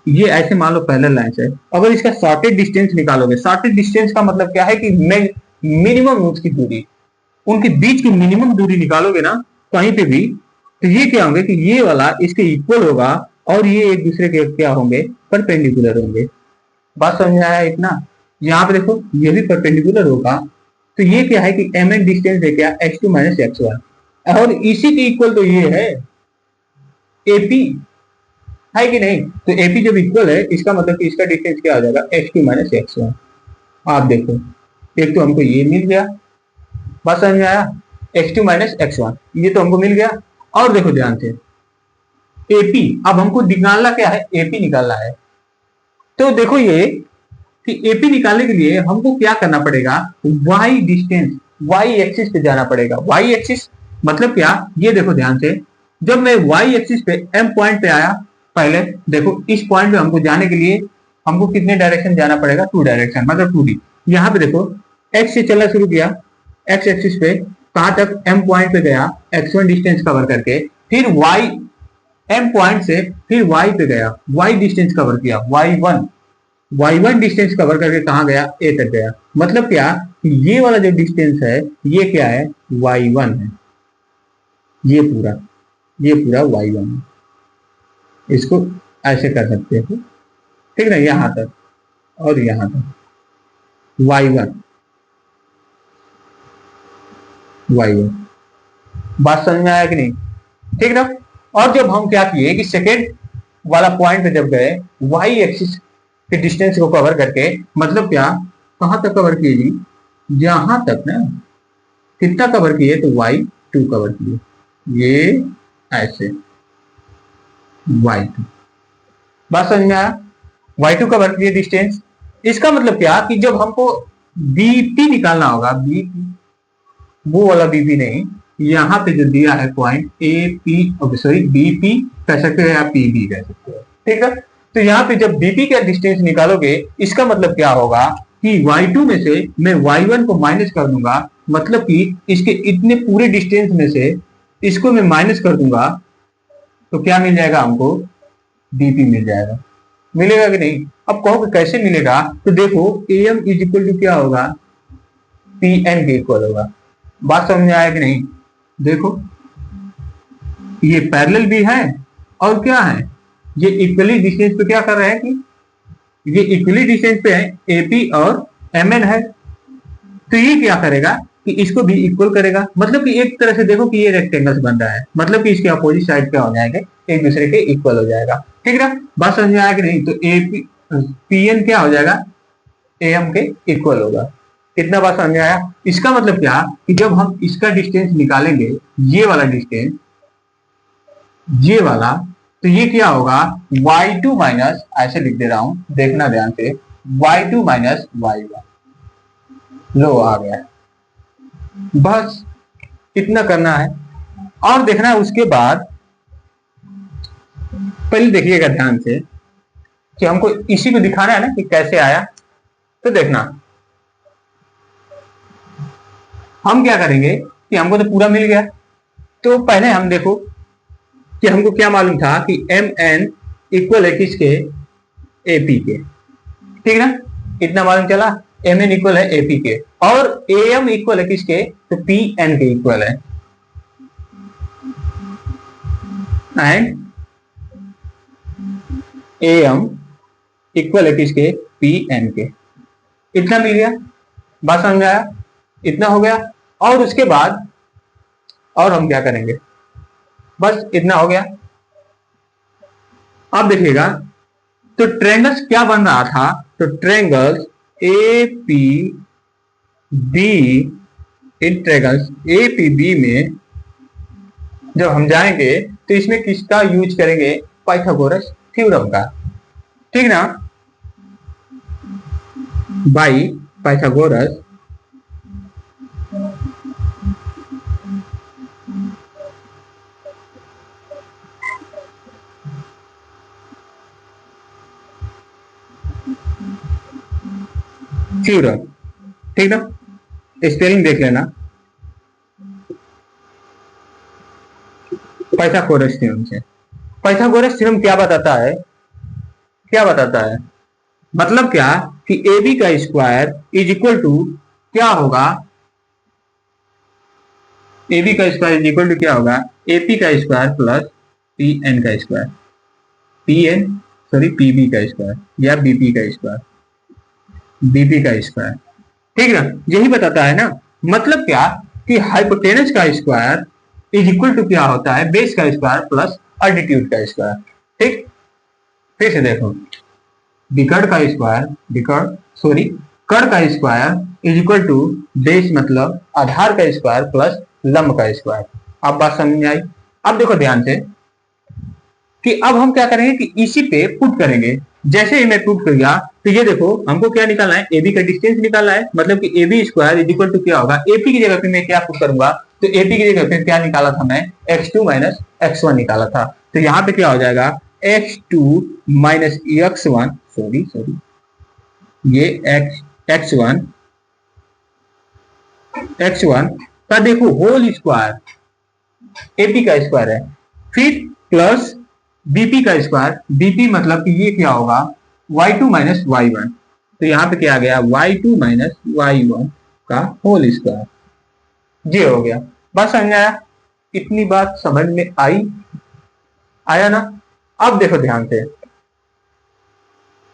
ये ऐसे मान लो पैरेलल लाइन है, अगर इसका शॉर्टेड डिस्टेंस निकालोगे, शॉर्टेड डिस्टेंस का मतलब क्या है कि मिनिमम उसकी दूरी, उनके बीच की मिनिमम दूरी निकालोगे ना कहीं पे भी, तो ये क्या होंगे कि ये वाला इसके इक्वल होगा और ये एक दूसरे के क्या होंगे, परपेंडिकुलर होंगे। बात समझ में आया इतना। यहाँ पे देखो ये भी परपेंडिकुलर होगा, तो ये क्या है कि MN डिस्टेंस है क्या, X2 माइनस X1, और इसी के इक्वल तो ये है, एपी है कि नहीं? तो एपी जब इक्वल है इसका मतलब कि इसका डिस्टेंस क्या हो जाएगा, x2 माइनस x1। आप देखो एक तो हमको ये मिल गया, बात समझ में आया, x2 माइनस x1 ये तो हमको मिल गया। और देखो ध्यान से एपी, अब हमको निकालना क्या है, एपी निकालना है। तो देखो ये कि एपी निकालने के लिए हमको क्या करना पड़ेगा, वाई डिस्टेंस, वाई एक्सिस पे जाना पड़ेगा। वाई एक्सिस मतलब क्या, ये देखो ध्यान से, जब मैं वाई एक्सिस पे एम पॉइंट पे आया, पहले देखो इस पॉइंट पे हमको जाने के लिए हमको कितने डायरेक्शन जाना पड़ेगा, 2 डायरेक्शन मतलब 2D। यहाँ पे देखो एक्स से चलना शुरू किया, एक्स एक्सिस पे कहां तक, एम पॉइंट पे गया, x1 डिस्टेंस कवर करके, फिर वाई एम पॉइंट से फिर वाई पे गया, वाई डिस्टेंस कवर किया, y1 डिस्टेंस कवर करके कहां गया, ए तक गया। मतलब क्या, ये वाला जो डिस्टेंस है ये क्या है, y1 है, ये पूरा y1 है। इसको ऐसे कर सकते हैं, ठीक ना, यहां तक और यहां तक y1 बात समझ में आया कि नहीं, ठीक ना। और जब हम क्या किए कि सेकेंड वाला पॉइंट पे जब गए, वाई एक्सिस के डिस्टेंस को कवर करके, मतलब क्या, कहां तक कवर किए जी, यहां तक ना, कितना कवर किए, तो y2 कवर किए, ये ऐसे y2, बात समझ में आया, y2 कवर किए डिस्टेंस। इसका मतलब क्या कि जब हमको बीपी निकालना होगा, बीपी वो वाला बीपी नहीं, यहाँ पे जो दिया है point A P, sorry BP कह सकते हो या पीबी कह सकते हो, ठीक है। तो यहाँ पे जब बीपी का डिस्टेंस निकालोगे, इसका मतलब क्या होगा कि y2 में से मैं y1 को माइनस कर दूंगा, मतलब कि इसके इतने पूरे डिस्टेंस में से इसको मैं माइनस कर दूंगा, तो क्या मिल जाएगा हमको, बीपी मिल जाएगा। मिलेगा कि नहीं? अब कहो कि कैसे मिलेगा, तो देखो एम इज इक्वल टू क्या होगा, पी एन के इक्वल होगा। बात समझ में आया कि नहीं? देखो ये पैरेलल भी है और क्या है, ये इक्वली डिस्टेंस पे क्या कर रहे हैं कि ये इक्वली डिस्टेंस पे है, एपी और एमएन है। तो ये क्या करेगा कि इसको भी इक्वल करेगा, मतलब कि एक तरह से देखो कि ये रेक्टेंगल्स बन रहा है, मतलब कि इसके अपोजिट साइड क्या हो जाएंगे, एक दूसरे के इक्वल हो जाएगा, ठीक है। बात समझ में आया कि नहीं? तो एपी पीएन क्या हो जाएगा, एम के इक्वल होगा। कितना बात समझ में आया? इसका मतलब क्या कि जब हम इसका डिस्टेंस निकालेंगे, ये वाला डिस्टेंस, ये वाला, तो ये क्या होगा, y2 माइनस, ऐसे लिख दे रहा हूं, देखना ध्यान से, y2 माइनस y1, लो आ गया। बस इतना करना है और देखना है। उसके बाद पहले देखिएगा ध्यान से कि हमको इसी को दिखाना है ना कि कैसे आया। तो देखना हम क्या करेंगे कि हमको तो पूरा मिल गया, तो पहले हम देखो कि हमको क्या मालूम था कि एम एन इक्वल है किसके, एपी के, ठीक है ना। इतना मालूम चला, एम एन इक्वल है एपी के, और ए एम इक्वल है किसके, तो पी एन के इक्वल है, एंड ए एम इक्वल है किसके, पी एन के। इतना मिल गया, बात समझ में आया, इतना हो गया। और उसके बाद और हम क्या करेंगे, बस इतना हो गया। अब देखिएगा तो ट्रायंगल्स क्या बन रहा था, तो ट्रायंगल्स ए पी बी, इन ट्रायंगल्स ए पी बी में जब हम जाएंगे तो इसमें किसका यूज करेंगे, पाइथागोरस थ्योरम का, ठीक ना, बाई पाइथागोरस थ्योरम, ठीक ना। स्पेलिंग देख लेना, पाइथागोरस थ्योरम से। पाइथागोरस थ्योरम क्या बताता है, क्या बताता है, मतलब क्या कि ए बी का स्क्वायर इज इक्वल टू क्या होगा, ए बी का स्क्वायर इज इक्वल टू क्या होगा, एपी का स्क्वायर प्लस पी एन का square, P N sorry P B का स्क्वायर या बीपी का स्क्वायर, बीपी का स्क्वायर, ठीक ना। यही बताता है ना, मतलब क्या कि हाइपोटेनस का स्क्वायर इज इक्वल टू क्या होता है, बेस का स्क्वायर प्लस अल्टीट्यूड का स्क्वायर। ठीक, फिर से देखो, कर्ण का square is equal to base मतलब आधार का स्क्वायर प्लस लंब का स्क्वायर। अब बात समझ में आई। अब देखो ध्यान से कि अब हम क्या करेंगे कि इसी पे पुट करेंगे। जैसे ही मैं पुट कर गया तो ये देखो हमको क्या निकालना है, एबी का डिस्टेंस निकालना है, मतलब कि AB square is equal to क्या होगा, एपी की जगह पे मैं क्या पुट करूंगा, तो एपी की जगह पे क्या निकाला था मैं, x2 माइनस x1 निकाला था। तो यहाँ पे क्या हो जाएगा, x2 माइनस x1, सॉरी ये x1 का देखो होल स्क्वायर, एपी का स्क्वायर है, फिर प्लस बीपी का स्क्वायर, बीपी मतलब कि ये क्या होगा, y2 माइनस y1। तो यहाँ पे क्या आ गया, y2 माइनस y1 का होल स्क्वायर। ये हो गया। बात समझ में आया, इतनी बात समझ में आया ना। अब देखो ध्यान से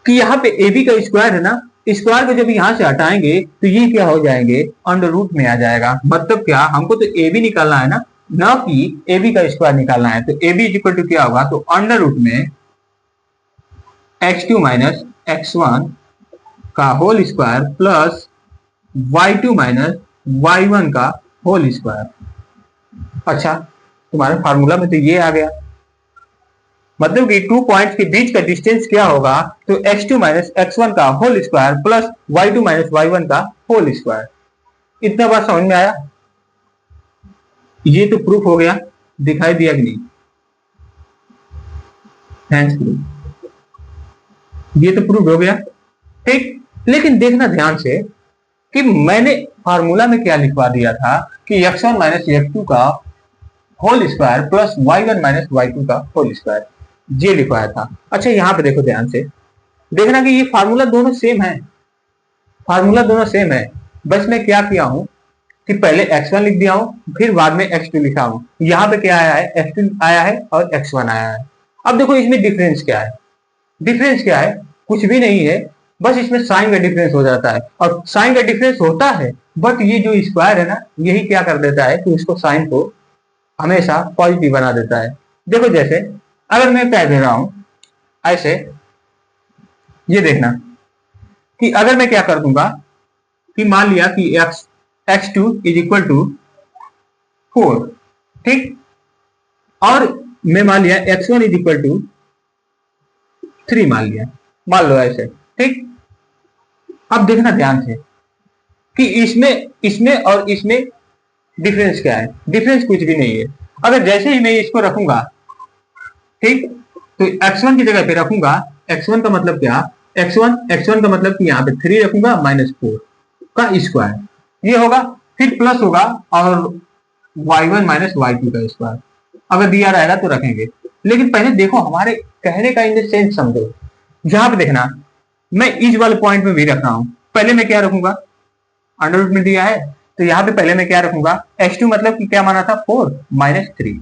कि यहाँ पे AB का स्क्वायर है ना, स्क्वायर को जब यहां से हटाएंगे तो ये क्या हो जाएंगे, अंडर रूट में आ जाएगा। मतलब क्या, हमको तो AB निकालना है ना कि AB का स्क्वायर निकालना है। तो AB इज इक्वल टू क्या होगा, तो अंडर रूट में x2 माइनस x1 का whole square plus y2 minus y1 का होल स्क्वायर। अच्छा, तुम्हारे फार्मूला में तो ये आ गया, मतलब कि 2 पॉइंट्स के बीच का डिस्टेंस क्या होगा, तो x2 माइनस x1 का whole square plus y2 minus y1 का होल स्क्वायर। इतना बात समझ में आया। ये तो प्रूफ हो गया, दिखाई दिया कि नहीं, थैंक्स प्रूफ, ये तो प्रूफ हो गया। ठीक, लेकिन देखना ध्यान से कि मैंने फार्मूला में क्या लिखवा दिया था कि x1 माइनस x2 का whole square plus y1 minus y2 का होल स्क्वायर, ये लिखवाया था। अच्छा, यहां पे देखो ध्यान से, देखना कि ये फार्मूला दोनों सेम है, फार्मूला दोनों सेम है। बस मैं क्या किया हूं कि पहले x1 लिख दिया हूं, फिर बाद में x2 लिखा हूं। यहां पे क्या आया है, x2 आया है और x1 आया है। अब देखो इसमें डिफरेंस क्या है, डिफरेंस क्या है, कुछ भी नहीं है, बस इसमें साइन का डिफरेंस हो जाता है। और साइन का डिफरेंस होता है, बट ये जो स्क्वायर है ना, यही क्या कर देता है कि उसको साइन को हमेशा पॉजिटिव बना देता है। देखो जैसे अगर मैं कह दे रहा हूं ऐसे, ये देखना कि अगर मैं क्या कर दूंगा कि मान लिया कि x2 इज इक्वल टू 4, ठीक, और मैं मान लिया x1 इज इक्वल टू 3 मान लिया, मान लो ऐसे, ठीक। अब देखना ध्यान से कि इसमें और इसमें डिफरेंस क्या है, डिफरेंस कुछ भी नहीं है। अगर जैसे ही मैं इसको रखूंगा, ठीक, तो x1 की जगह पे रखूंगा, x1 का मतलब क्या, x1 का मतलब कि यहाँ पे 3 रखूंगा माइनस 4 का स्क्वायर ये होगा, फिर प्लस होगा और y1 माइनस y2 का स्क्वायर। अगर दिया रहेगा तो रखेंगे, लेकिन पहले देखो हमारे कहने का इन सेंस समझो। यहां पे देखना, मैं इस वाले पॉइंट में भी रख रहा हूं, पहले मैं क्या रखूंगा, अंडर रूट में दिया है तो यहाँ पे पहले मैं क्या रखूंगा, x2 मतलब कि क्या माना था, 4 माइनस 3,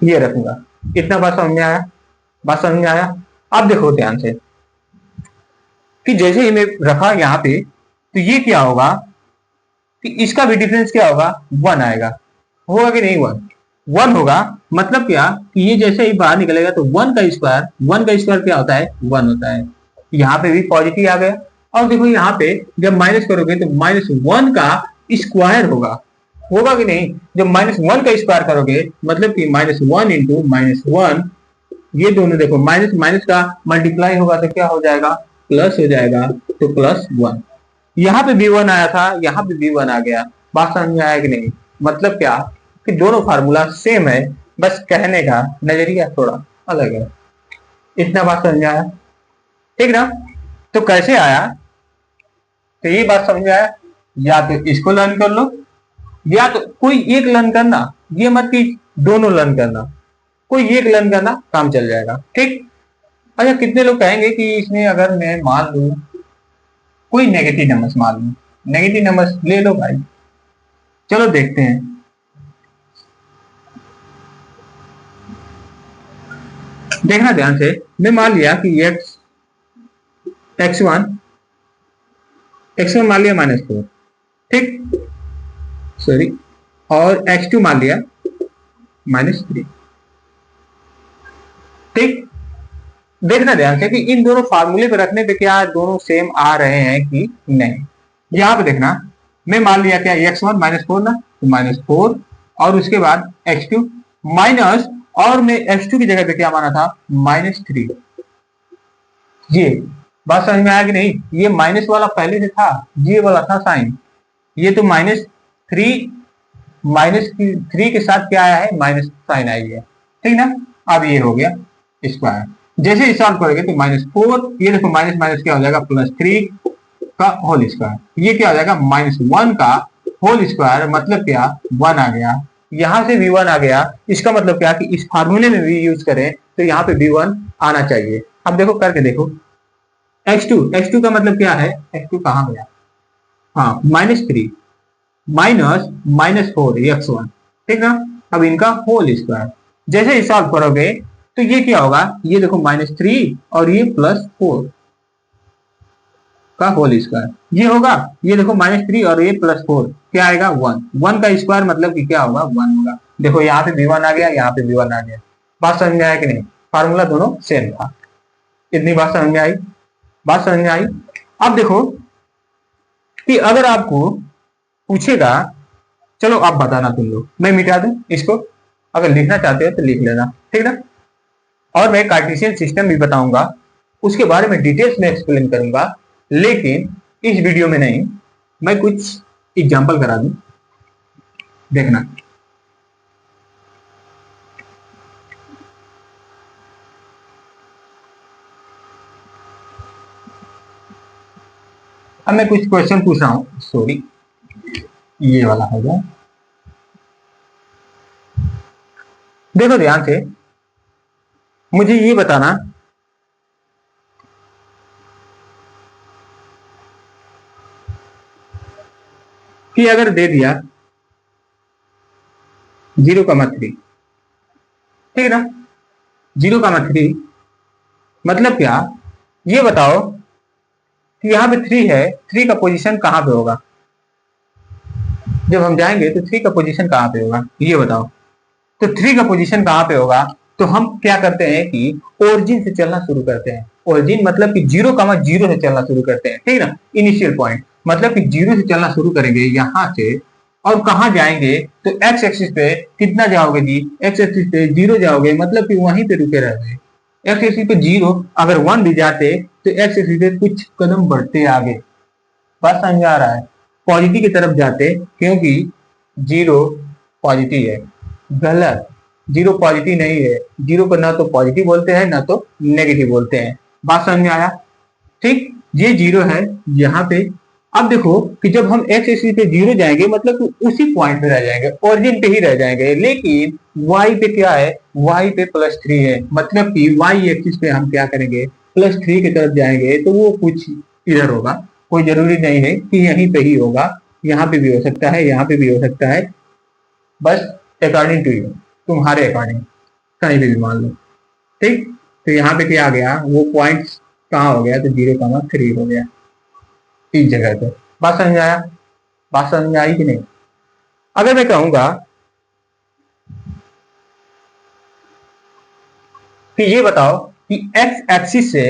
ये रखूंगा। इतना बात समझ में आया, बात समझ में आया। अब देखो ध्यान से कि जैसे ही मैं रखा यहाँ पे, तो ये क्या होगा कि इसका भी डिफरेंस क्या होगा, 1 आएगा, होगा कि नहीं, 1 होगा। मतलब क्या कि ये जैसे ही बाहर निकलेगा तो 1 का स्क्वायर क्या होता है, 1 होता है। यहाँ पे भी पॉजिटिव आ गया। और देखो यहाँ पे जब माइनस करोगे तो -1 का स्क्वायर होगा कि नहीं। जब -1 का स्क्वायर करोगे मतलब कि -1 इंटू -1, ये दोनों देखो माइनस माइनस का मल्टीप्लाई होगा तो क्या हो जाएगा, प्लस हो जाएगा, तो +1। यहाँ पे भी 1 आया था, यहाँ पे भी 1 आ गया। बात समझ में आया कि नहीं। मतलब क्या कि दोनों फार्मूला सेम है, बस कहने का नजरिया थोड़ा अलग है। इतना बात समझ में आया, ठीक ना। तो कैसे आया, तो ये बात समझ में आया। या तो इसको लर्न कर लो, या तो कोई एक लर्न करना, ये मत कि दोनों लर्न करना, कोई एक लर्न करना, काम चल जाएगा, ठीक। अच्छा, कितने लोग कहेंगे कि इसमें अगर मैं मान लू कोई नेगेटिव नंबर मान लू, नेगेटिव नंबर ले लो भाई, चलो देखते हैं। देखना ध्यान से, मैं मान लिया कि x1 मान लिया -4, ठीक, सॉरी, और x2 मान लिया -3। ठीक, देखना ध्यान से कि इन दोनों फार्मूले पे रखने पे क्या दोनों सेम आ रहे हैं कि नहीं। यहां पे देखना, मैं मान लिया क्या x1 -4 ना, तो -4 और उसके बाद x2 माइनस, और मैं x2 की जगह पे क्या माना था -3। ये बात समझ में आया कि नहीं? ये माइनस वाला पहले से था, ये वाला था साइन, ये तो -3 -3 के साथ क्या आया है माइनस साइन आई है, ठीक ना। अब ये हो गया स्क्वायर, जैसे सॉल्व करोगे तो -4, ये देखो माइनस माइनस क्या हो जाएगा +3 का होल स्क्वायर, ये क्या हो जाएगा -1 का होल स्क्वायर, मतलब क्या 1 आ गया, यहां से भी 1 आ गया। इसका मतलब क्या कि इस फार्मूले में भी यूज करें तो यहाँ पे भी 1 आना चाहिए। अब देखो करके देखो, x2 का मतलब क्या है, x2 कहां गया, हाँ -3 माइनस -4 x1, ठीक ना। अब इनका होल स्क्वायर जैसे ही सॉल्व करोगे तो ये क्या होगा, ये देखो -3 और ये +4 का होल स्क्वायर, ये होगा, ये देखो -3 और ये +4 क्या आएगा 1, 1 का स्क्वायर मतलब कि क्या होगा 1 होगा। देखो यहाँ पे भी 1 आ गया, यहाँ पे भी 1 आ गया। बात समझ में आया कि नहीं? फार्मूला दोनों सेम था। इतनी बात समझ में आई? बात समझ में आई? अब देखो कि अगर आपको पूछेगा, चलो आप बताना तुम लोग, मैं मिटा दूं इसको, अगर लिखना चाहते हो तो लिख लेना, ठीक ना। और मैं कार्टेशियन सिस्टम भी बताऊंगा, उसके बारे में डिटेल्स में एक्सप्लेन करूंगा, लेकिन इस वीडियो में नहीं, मैं कुछ एग्जांपल करा दूं, देखना। अब मैं कुछ क्वेश्चन पूछ रहा हूं, सॉरी ये वाला होगा, देखो ध्यान से, मुझे ये बताना कि अगर दे दिया 0,3, ठीक है ना, 0,3 मतलब क्या, ये बताओ कि यहाँ पे 3 है, 3 का पोजीशन कहां पे होगा, जब हम जाएंगे तो 3 का पोजीशन कहां पे होगा ये बताओ। तो 3 का पोजीशन कहां पे होगा, तो हम क्या करते हैं कि ओरिजिन से चलना शुरू करते हैं। ओरिजिन मतलब कि 0,0 से चलना शुरू करते हैं, ठीक है ना, इनिशियल पॉइंट, मतलब कि 0 से चलना शुरू करेंगे यहां से, और कहां जाएंगे तो एक्स एक्सिस पे कितना जाओगे जी, एक्स एक्सिस पे 0 जाओगे, मतलब कि वहीं पे रुके रहोगे। एक्स एक्सिस पे 0, अगर 1 भी जाते तो एक्स एक्सिस पे कुछ कदम बढ़ते आगे। बात समझ आ रहा है? पॉजिटिव की तरफ जाते, क्योंकि 0 पॉजिटिव है, गलत, 0 पॉजिटिव नहीं है, 0 को ना तो पॉजिटिव बोलते हैं ना तो नेगेटिव बोलते हैं। बात समझ में आया? ठीक, ये 0 है यहाँ पे। अब देखो कि जब हम एक्स एक्सिस पे 0 जाएंगे मतलब कि उसी पॉइंट पे रह जाएंगे, ओरिजिन पे ही रह जाएंगे, लेकिन वाई पे क्या है, वाई पे +3 है, मतलब कि वाई एक्सिस पे हम क्या करेंगे +3 की तरफ जाएंगे, तो वो कुछ इधर होगा, कोई जरूरी नहीं है कि यहीं पे ही होगा, यहाँ पे भी हो सकता है, यहाँ पे भी हो सकता है, बस अकॉर्डिंग टू यू, तुम्हारे अकॉर्डिंग कहीं भी मान लो, ठीक। तो यहाँ पे क्या आ गया, वो पॉइंट कहाँ हो गया, तो 0,3 हो गया इस जगह पे। बात समझ में आया? बात समझ में आई कि नहीं? अगर मैं कहूंगा कि ये बताओ कि एक्स एक्सिस से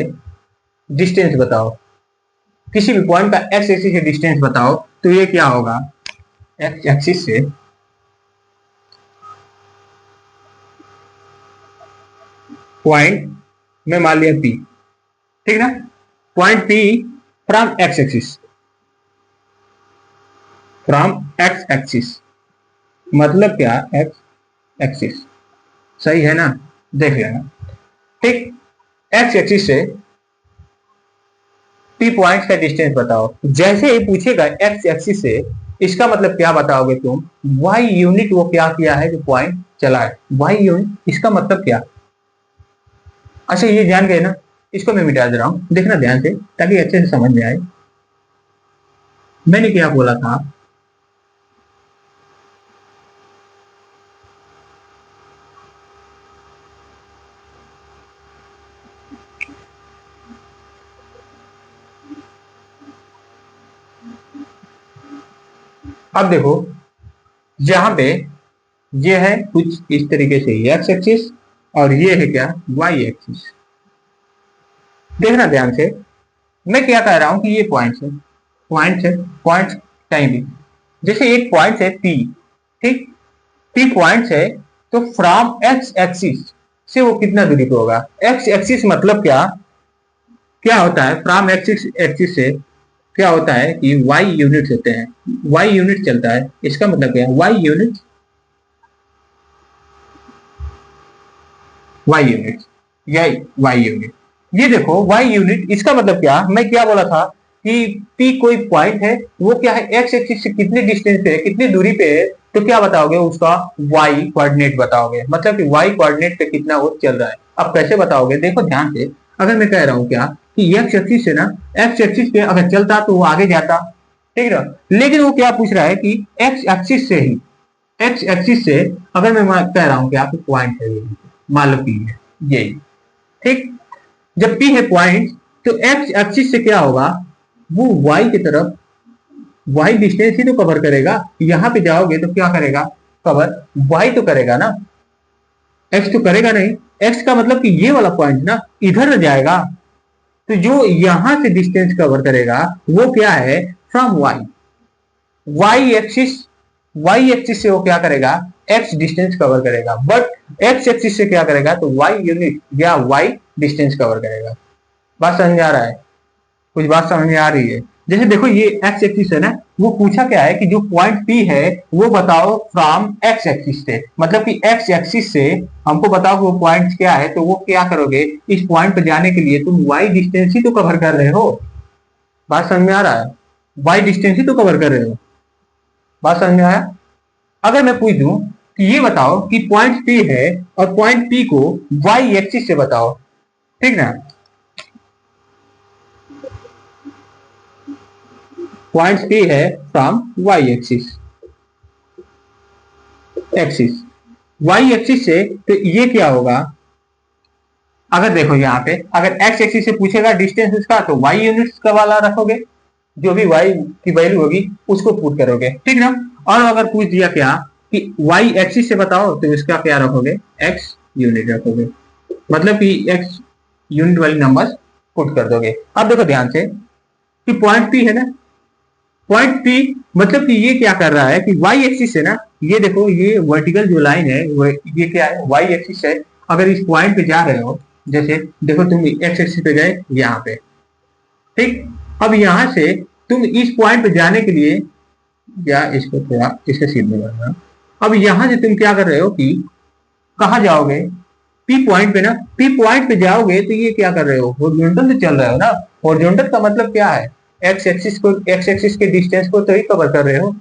डिस्टेंस बताओ, किसी भी पॉइंट का एक्स एक्सिस से डिस्टेंस बताओ, तो ये क्या होगा, एक्स एक्सिस से पॉइंट में मान लिया पी, ठीक ना, point P from x axis, from x axis मतलब क्या, एक्स एक्सिस, सही है ना, देख लेना, ठीक। एक्स एक्सिस से पी पॉइंट का डिस्टेंस बताओ, जैसे ही पूछेगा एक्स एक्सिस से, इसका मतलब क्या बताओगे तुम, वाई यूनिट वो क्या किया है जो पॉइंट चला है, वाई यूनिट, इसका मतलब क्या। अच्छा ये जान गए ना, इसको मैं मिटा दे रहा हूं, देखना ध्यान से ताकि अच्छे से समझ में आए। मैंने क्या बोला था, अब देखो यहां पे ये है कुछ इस तरीके से एक्स एक्सिस, और ये है क्या, वाई एक्सिस। देखना ध्यान से, मैं क्या कह रहा हूं कि ये पॉइंट कहीं भी, जैसे एक पॉइंट है पी, ठीक, पी पॉइंट है, तो फ्रॉम एक्स एक्सिस से वो कितना दूरी पे होगा। एक्स एक्सिस मतलब क्या क्या होता है, फ्रॉम एक्सिस एक्सिस से क्या होता है कि वाई यूनिट होते हैं, वाई यूनिट चलता है। इसका मतलब क्या है, वाई यूनिट, वाई यूनिट या वाई यूनिट। ये देखो वाई यूनिट, इसका मतलब क्या, मैं क्या बोला था कि पी कोई पॉइंट है, वो क्या है, एक्स एक्सिस से कितने डिस्टेंस पे है, कितनी दूरी पे है, तो क्या बताओगे, उसका वाई कोऑर्डिनेट बताओगे, मतलब कि वाई कोऑर्डिनेट पे कितना वो चल रहा है। अब कैसे बताओगे, देखो ध्यान से, अगर मैं कह रहा हूं क्या कि एक्स एक्सिस से ना, एक्स एक्सिस पे अगर चलता तो वो आगे जाता, ठीक है ना, लेकिन वो क्या पूछ रहा है कि एक्स एक्सिस से ही, एक्स एक्सिस से अगर मैं कह रहा हूं कि आपको पॉइंट है, मान लो पी है यही, ठीक, जब पी है पॉइंट, तो एक्स एक्सिस से क्या होगा, वो वाई की तरफ, वाई डिस्टेंस ही तो कवर करेगा। यहां पे जाओगे तो क्या करेगा, कवर वाई तो करेगा ना, एक्स तो करेगा नहीं। एक्स का मतलब कि ये वाला पॉइंट ना इधर जाएगा, तो जो यहां से डिस्टेंस कवर करेगा वो क्या है, from Y, Y axis, Y axis से वो क्या करेगा, एक्स डिस्टेंस कवर करेगा, बट एक्स एक्सिस से क्या करेगा, तो वाई यूनिट या वाई डिस्टेंस कवर करेगा। बात समझ में आ रहा है, कुछ बात समझ में आ रही है। जैसे देखो ये एक्स एक्सिस है ना, वो पूछा क्या है कि जो पॉइंट पी है वो बताओ फ्रॉम एक्स एक्सिस से, मतलब कि एक्स एक्सिस से हमको बताओ कि वो पॉइंट क्या है, तो वो क्या करोगे, इस पॉइंट पे जाने के लिए तुम वाई डिस्टेंस ही तो कवर कर रहे हो। बात समझ में आ रहा है, वाई डिस्टेंस ही तो कवर कर रहे हो। बात समझ में आया। अगर मैं पूछ दूं कि ये बताओ कि पॉइंट पी है और पॉइंट पी को वाई एक्सिस से बताओ, ठीक ना, पॉइंट पी है from Y axis, axis Y axis से, तो ये क्या होगा, अगर देखो यहाँ पे अगर एक्स एक्सिस से पूछेगा डिस्टेंस उसका, तो वाई यूनिट्स का वाला रखोगे, जो भी वाई की वैल्यू होगी उसको पुट करोगे, ठीक ना। और अगर पूछ दिया क्या कि वाई एक्सिस से बताओ, तो इसका क्या रखोगे, एक्स यूनिट रखोगे, मतलब कि एक्स यूनिट वाली नंबर पुट कर दोगे। अब देखो ध्यान से कि पॉइंट पी है ना, पॉइंट पी मतलब कि ये क्या कर रहा है कि वाई एक्सिस है ना, ये देखो ये वर्टिकल जो लाइन है वो ये क्या है, वाई एक्सिस है। अगर इस पॉइंट पे जा रहे हो, जैसे देखो तुम एक्स एक्सिस पे गए यहाँ पे, ठीक, अब यहां से तुम इस पॉइंट पे जाने के लिए, या इसको थोड़ा इसके सीधे करना, अब यहां से तुम क्या कर रहे हो कि कहा जाओगे, पी पॉइंट पे ना, पी पॉइंट पे जाओगे तो ये क्या कर रहे हो, हॉरिजॉन्टल से चल रहे हो ना। हॉरिजॉन्टल का मतलब क्या है, एक्स एक्सिस को, एक्स एक्सिस के डिस्टेंस को तो ही कवर कर रहे हो।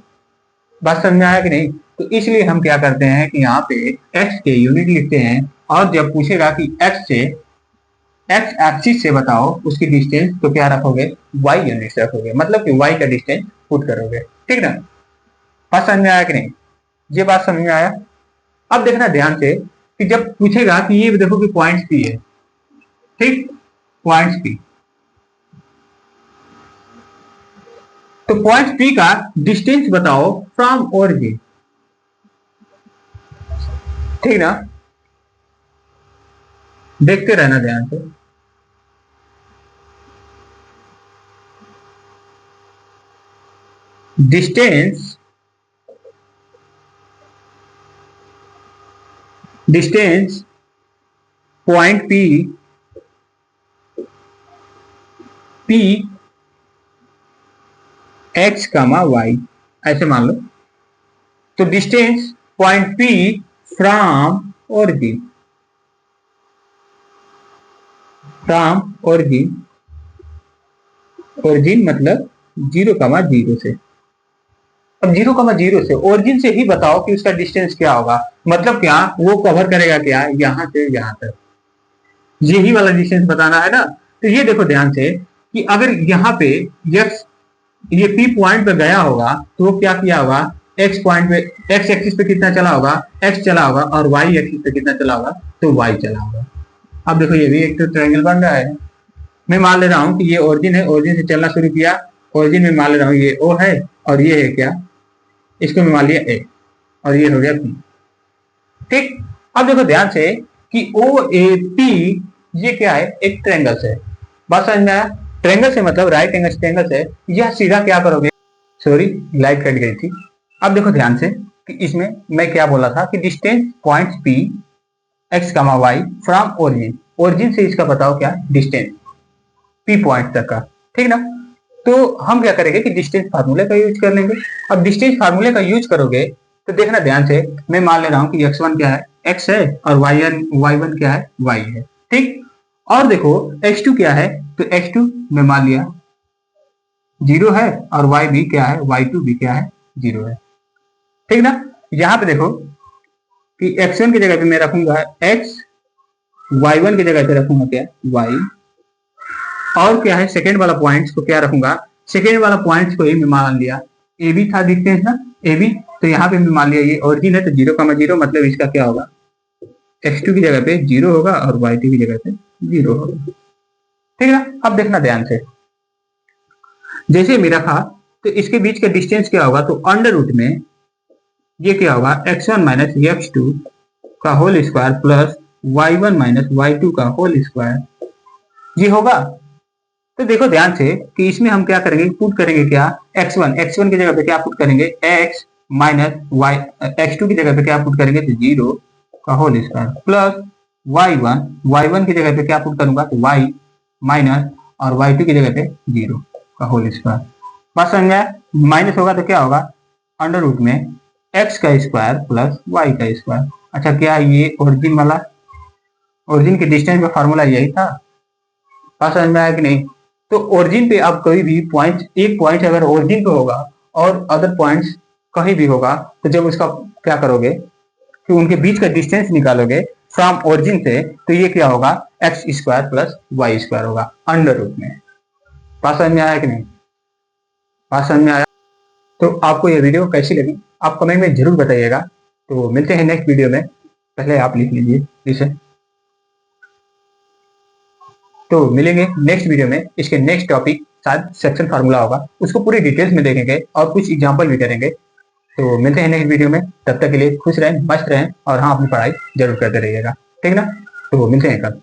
बात समझ में आया कि नहीं। तो इसलिए हम क्या करते हैं कि यहाँ पे एक्स के यूनिट लिखते हैं, और जब पूछेगा कि एक्स से, एक्स एक्सिस से बताओ उसकी डिस्टेंस, तो क्या रखोगे, वाई यूनिट रखोगे, मतलब कि वाई का डिस्टेंस पुट करोगे, ठीक ना। बात समझ में आया कि नहीं, ये बात समझ में आया। अब देखना ध्यान से कि जब पूछेगा कि ये देखो कि पॉइंट पी है, ठीक, पॉइंट पी, तो पॉइंट पी का डिस्टेंस बताओ फ्रॉम ओरिजिन, ठीक ना, देखते रहना ध्यान से। Distance, distance point P, P X comma Y, ऐसे मान लो, तो distance point P from origin, from origin, origin मतलब 0,0 से। अब 0,0 से ओरिजिन से ही बताओ कि उसका डिस्टेंस क्या होगा, मतलब क्या वो कवर करेगा क्या, यहां से यहां तक, यही वाला डिस्टेंस बताना है ना। तो ये देखो ध्यान से कि अगर यहाँ पे एक्स, ये पी पॉइंट पे गया होगा, तो वो क्या किया होगा, एक्स पॉइंट पे, एक्स एक्सिस पे कितना चला होगा, एक्स चला होगा, और वाई एक्सिस पे कितना चला होगा, तो वाई चला होगा। अब देखो ये भी एक तो ट्रायंगल बन रहा है। मैं मान ले रहा हूं कि ये ओरिजिन है, ओरिजिन से चलना शुरू किया, ओरिजिन में मान ले रहा हूँ ये ओ है, और ये है क्या, इसको मैं मान लिया ए, और ये हो गया बी, ठीक। अब देखो ध्यान से कि ओ ए पी ये क्या है, एक ट्रायंगल है। बात समझ में आया? ट्रायंगल से मतलब राइट एंगल ट्रायंगल है। यह सीधा क्या करोगे, सॉरी लाइट कट गई थी। अब देखो ध्यान से कि इसमें मैं क्या बोला था कि distance point P X comma Y from origin, origin से इसका बताओ क्या डिस्टेंस पी पॉइंट तक का, ठीक ना। तो हम क्या करेंगे कि डिस्टेंस फार्मूले का यूज कर लेंगे। अब डिस्टेंस फार्मूले का यूज करोगे तो देखना ध्यान से, मैं मान ले रहा हूं कि x1 क्या है, x है, और y1 क्या है, y है, ठीक। और देखो x2 क्या है, तो x2 मैं मान लिया 0 है, और y भी क्या है, y2 भी क्या है, 0 है, ठीक ना। यहां पे देखो कि x1 की जगह पे मैं रखूंगा x, y1 की जगह पे रखूंगा क्या, y, और क्या है सेकेंड वाला पॉइंट को क्या रखूंगा, सेकेंड वाला पॉइंट को ही मैं मान लिया ए बी था, दिखते हैं ना ए बी, तो यहाँ पे मैं मान लिया ये ओरिजिन है, तो 0,0 मतलब इसका क्या होगा, x2 की जगह पे 0 होगा और y2 की जगह पे 0 होगा, ठीक है ना। अब देखना ध्यान से, जैसे मैं रखा तो इसके बीच का डिस्टेंस क्या होगा, तो अंडर रूट में ये क्या होगा, x1 माइनस x2 का whole square plus y1 minus y2 का होल स्क्वायर, ये होगा। तो देखो ध्यान से कि इसमें हम क्या करेंगे, पुट करेंगे क्या, x1 की जगह पे क्या पुट करेंगे, x माइनस y, x2 की जगह पे क्या पुट करेंगे, तो 0 का होल स्क्वायर प्लस y1 की जगह पे क्या पुट करूंगा, तो y माइनस और y2 की जगह पे 0 का होल स्क्वायर। बात समझ में आया? माइनस होगा तो क्या होगा, अंडर रूट में x का स्क्वायर प्लस y का स्क्वायर। अच्छा क्या ये ओरिजिन वाला, ओरिजिन के डिस्टेंस का फॉर्मूला यही था? बात समझ में आया कि नहीं? तो ओरिजिन पे आप कोई भी पॉइंट, एक पॉइंट अगर ओरिजिन पे होगा और अदर पॉइंट्स कहीं भी होगा, तो जब उसका क्या करोगे कि उनके बीच का डिस्टेंस निकालोगे फ्रॉम ओरिजिन से, तो ये क्या होगा, X square plus Y square होगा अंडर रूट में। बात समझ में आया कि नहीं? बात समझ में आया? तो आपको ये वीडियो कैसी लगी आप कमेंट में जरूर बताइएगा। तो मिलते हैं नेक्स्ट वीडियो में, पहले आप लिख लीजिए इसे। तो मिलेंगे नेक्स्ट वीडियो में, इसके नेक्स्ट टॉपिक शायद सेक्शन फार्मूला होगा, उसको पूरी डिटेल्स में देखेंगे और कुछ एग्जांपल भी करेंगे। तो मिलते हैं नेक्स्ट वीडियो में, तब तक के लिए खुश रहें, मस्त रहें, और हाँ अपनी पढ़ाई जरूर करते रहिएगा, ठीक ना। तो मिलते हैं कल।